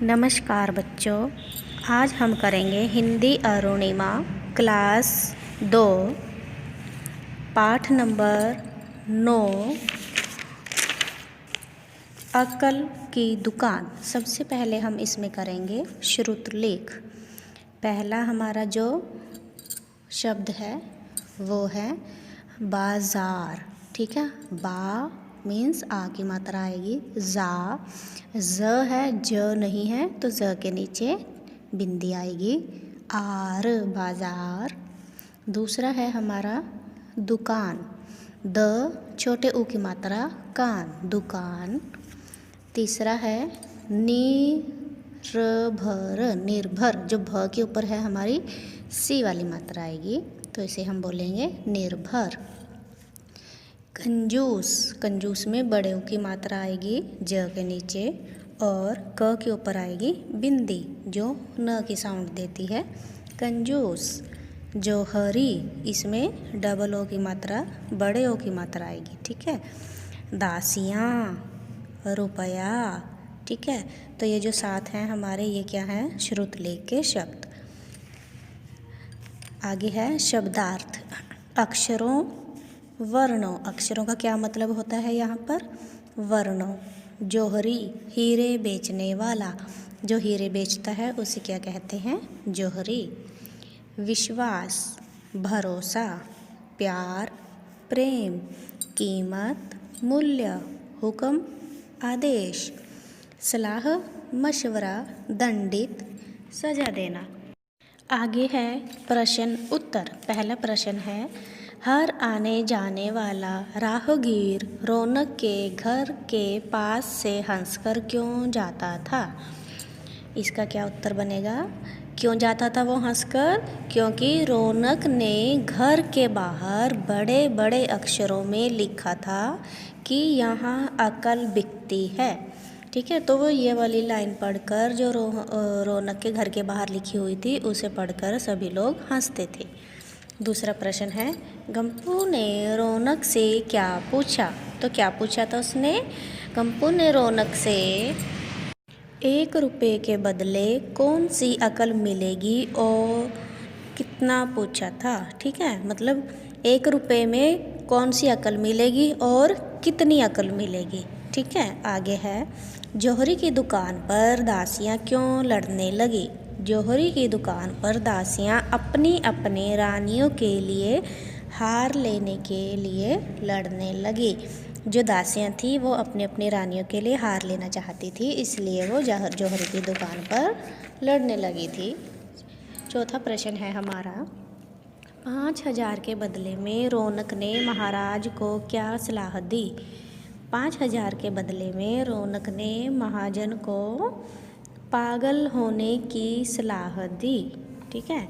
नमस्कार बच्चों, आज हम करेंगे हिंदी अरुणिमा क्लास 2 पाठ नंबर 9 अक्ल की दुकान। सबसे पहले हम इसमें करेंगे श्रुतलेख। पहला हमारा जो शब्द है वो है बाजार। ठीक है, बा मीन्स आ की मात्रा आएगी, जा ज है, ज नहीं है तो ज के नीचे बिंदी आएगी, आर बाजार। दूसरा है हमारा दुकान, द छोटे ऊ की मात्रा कान, दुकान। तीसरा है निर्भर, निर्भर जो भ के ऊपर है हमारी सी वाली मात्रा आएगी तो इसे हम बोलेंगे निर्भर। कंजूस, कंजूस में बड़े ऊ की मात्रा आएगी ज के नीचे और क के ऊपर आएगी बिंदी जो न की साउंड देती है, कंजूस। जोहरी, इसमें डबल ओ की मात्रा बड़े ओ की मात्रा आएगी। ठीक है, दासियाँ, रुपया। ठीक है, तो ये जो 7 हैं हमारे, ये क्या है, श्रुतलेख के शब्द। आगे है शब्दार्थ। अक्षरों वर्णों, अक्षरों का क्या मतलब होता है यहाँ पर, वर्णों। जोहरी, हीरे बेचने वाला, जो हीरे बेचता है उसे क्या कहते हैं, जोहरी। विश्वास, भरोसा, प्यार, प्रेम, कीमत, मूल्य, हुक्म, आदेश। सलाह, मशवरा, दंडित, सजा देना। आगे है प्रश्न उत्तर। पहला प्रश्न है, हर आने जाने वाला राहगीर रौनक के घर के पास से हंसकर क्यों जाता था। इसका क्या उत्तर बनेगा, क्यों जाता था वो हंसकर, क्योंकि रौनक ने घर के बाहर बड़े बड़े अक्षरों में लिखा था कि यहाँ अकल बिकती है। ठीक है, तो वो ये वाली लाइन पढ़कर जो रौनक के घर के बाहर लिखी हुई थी उसे पढ़कर सभी लोग हंसते थे। दूसरा प्रश्न है, गंपू ने रौनक से क्या पूछा। तो क्या पूछा था उसने, गंपू ने रौनक से 1 रुपये के बदले कौन सी अकल मिलेगी और कितना पूछा था। ठीक है, मतलब 1 रुपये में कौन सी अकल मिलेगी और कितनी अकल मिलेगी। ठीक है, आगे है, जौहरी की दुकान पर दासियाँ क्यों लड़ने लगी। जौहरी की दुकान पर दासियाँ अपनी अपनी रानियों के लिए हार लेने के लिए लड़ने लगी। जो दासियाँ थी वो अपनी अपनी रानियों के लिए हार लेना चाहती थी, इसलिए वो जौहरी की दुकान पर लड़ने लगी थी। चौथा प्रश्न है हमारा, 5000 के बदले में रौनक ने महाराज को क्या सलाह दी। 5000 के बदले में रौनक ने महाजन को पागल होने की सलाह दी। ठीक है,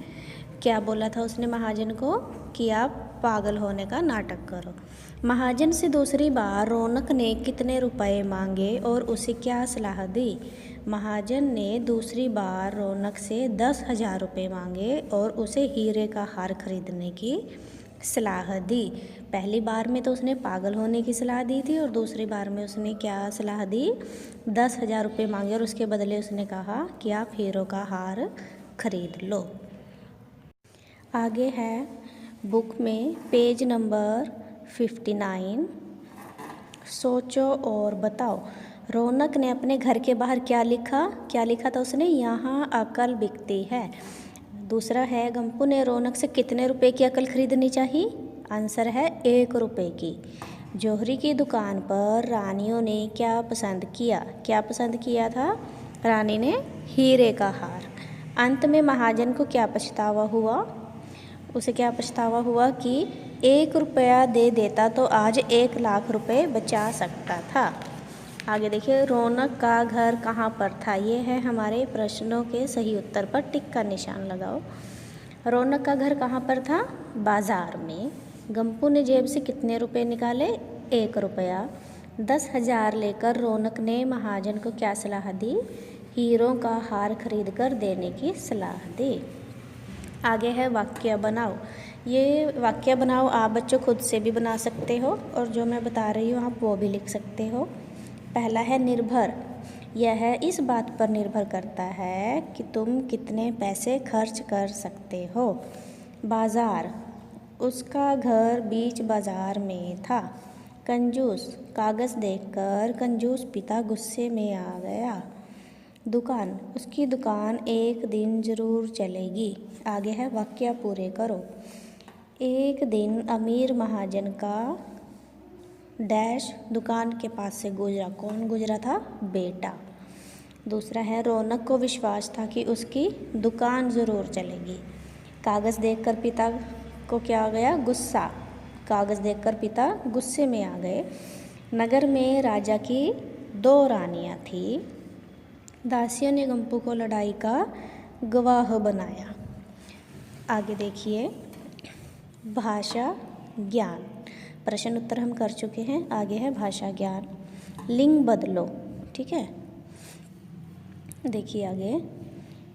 क्या बोला था उसने महाजन को कि आप पागल होने का नाटक करो। महाजन से दूसरी बार रौनक ने कितने रुपए मांगे और उसे क्या सलाह दी। महाजन ने दूसरी बार रौनक से 10,000 रुपये मांगे और उसे हीरे का हार खरीदने की सलाह दी। पहली बार में तो उसने पागल होने की सलाह दी थी और दूसरी बार में उसने क्या सलाह दी, 10,000 रुपये मांगे और उसके बदले उसने कहा कि आप हीरो का हार खरीद लो। आगे है बुक में पेज नंबर 59, सोचो और बताओ। रौनक ने अपने घर के बाहर क्या लिखा था उसने, यहाँ अकल बिकती है। दूसरा है, गंपू ने रौनक से कितने रुपए की अकल खरीदनी चाहिए। आंसर है 1 रुपये की। जौहरी की दुकान पर रानियों ने क्या पसंद किया था, रानी ने हीरे का हार। अंत में महाजन को क्या पछतावा हुआ, उसे क्या पछतावा हुआ कि 1 रुपया दे देता तो आज 1 लाख रुपए बचा सकता था। आगे देखिए, रौनक का घर कहाँ पर था। ये है हमारे प्रश्नों के सही उत्तर पर टिक का निशान लगाओ। रौनक का घर कहाँ पर था, बाजार में। गंपू ने जेब से कितने रुपए निकाले, 1 रुपया। 10,000 लेकर रौनक ने महाजन को क्या सलाह दी, हीरों का हार खरीद कर देने की सलाह दी। आगे है वाक्य बनाओ। ये वाक्य बनाओ आप बच्चों खुद से भी बना सकते हो और जो मैं बता रही हूँ आप वो भी लिख सकते हो। पहला है निर्भर। यह इस बात पर निर्भर करता है कि तुम कितने पैसे खर्च कर सकते हो। बाजार, उसका घर बीच बाजार में था। कंजूस, कागज़ देखकर कंजूस पिता गुस्से में आ गया। दुकान, उसकी दुकान एक दिन ज़रूर चलेगी। आगे है वाक्य पूरे करो। एक दिन अमीर महाजन का डैश दुकान के पास से गुजरा। कौन गुजरा था? बेटा। दूसरा है रौनक को विश्वास था कि उसकी दुकान ज़रूर चलेगी। कागज़ देखकर पिता को क्या आ गया? गुस्सा। कागज़ देखकर पिता गुस्से में आ गए। नगर में राजा की 2 रानियां थीं। दासियों ने गंपू को लड़ाई का गवाह बनाया। आगे देखिए भाषा ज्ञान। प्रश्न उत्तर हम कर चुके हैं। आगे है भाषा ज्ञान। लिंग बदलो, ठीक है। देखिए आगे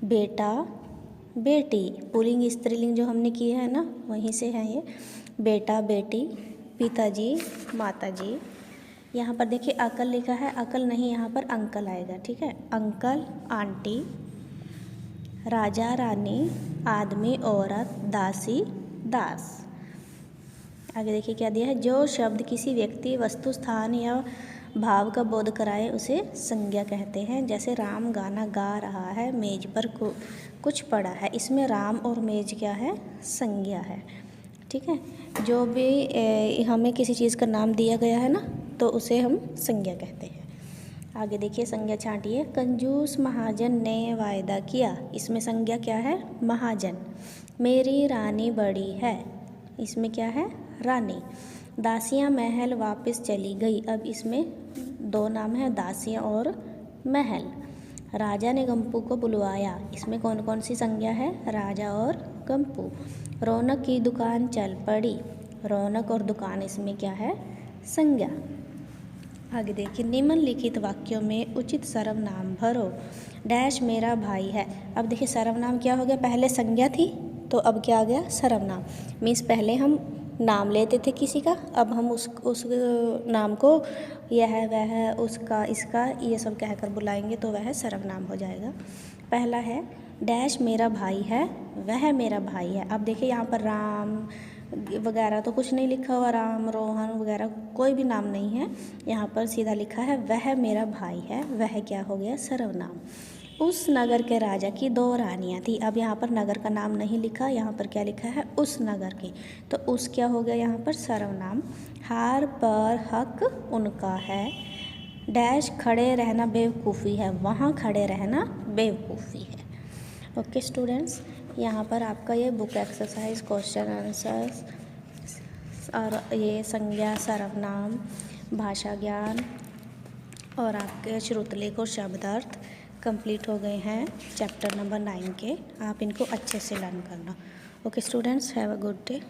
बेटा बेटी, पुल्लिंग स्त्रीलिंग जो हमने किए हैं ना वहीं से है ये। बेटा बेटी, पिताजी माताजी। यहाँ पर देखिए अकल लिखा है, अकल नहीं यहाँ पर अंकल आएगा, ठीक है। अंकल आंटी, राजा रानी, आदमी औरत, दासी दास। आगे देखिए क्या दिया है? जो शब्द किसी व्यक्ति वस्तु स्थान या भाव का बोध कराए उसे संज्ञा कहते हैं। जैसे राम गाना गा रहा है, मेज पर कुछ पड़ा है। इसमें राम और मेज क्या है? संज्ञा है, ठीक है। जो भी हमें किसी चीज़ का नाम दिया गया है ना तो उसे हम संज्ञा कहते हैं। आगे देखिए संज्ञा छांटिए। कंजूस महाजन ने वायदा किया। इसमें संज्ञा क्या है? महाजन। मेरी रानी बड़ी है। इसमें क्या है? रानी। दासियां महल वापस चली गई। अब इसमें 2 नाम है, दासियां और महल। राजा ने गंपू को बुलवाया। इसमें कौन कौन सी संज्ञा है? राजा और गंपू। रौनक की दुकान चल पड़ी। रौनक और दुकान इसमें क्या है? संज्ञा। आगे देखिए निम्नलिखित वाक्यों में उचित सर्वनाम भरो। डैश मेरा भाई है। अब देखिए सर्वनाम क्या हो गया? पहले संज्ञा थी तो अब क्या आ गया? सर्वनाम। मीन्स पहले हम नाम लेते थे किसी का, अब हम उस नाम को यह वह उसका इसका ये सब कहकर बुलाएंगे तो वह सर्वनाम हो जाएगा। पहला है डैश मेरा भाई है, वह मेरा भाई है। अब देखिए यहाँ पर राम वगैरह तो कुछ नहीं लिखा हुआ, राम रोहन वगैरह कोई भी नाम नहीं है। यहाँ पर सीधा लिखा है वह मेरा भाई है। वह क्या हो गया? सर्वनाम। उस नगर के राजा की 2 रानियां थी। अब यहाँ पर नगर का नाम नहीं लिखा, यहाँ पर क्या लिखा है? उस नगर की। तो उस क्या हो गया यहाँ पर? सर्वनाम। हार पर हक उनका है। डैश खड़े रहना बेवकूफ़ी है। वहाँ खड़े रहना बेवकूफ़ी है। ओके स्टूडेंट्स, यहाँ पर आपका ये बुक एक्सरसाइज क्वेश्चन आंसर्स और ये संज्ञा सर्वनाम भाषा ज्ञान और आपके श्रुतलेख और शब्दार्थ कंप्लीट हो गए हैं चैप्टर नंबर 9 के। आप इनको अच्छे से लर्न करना। Okay students, have a good day.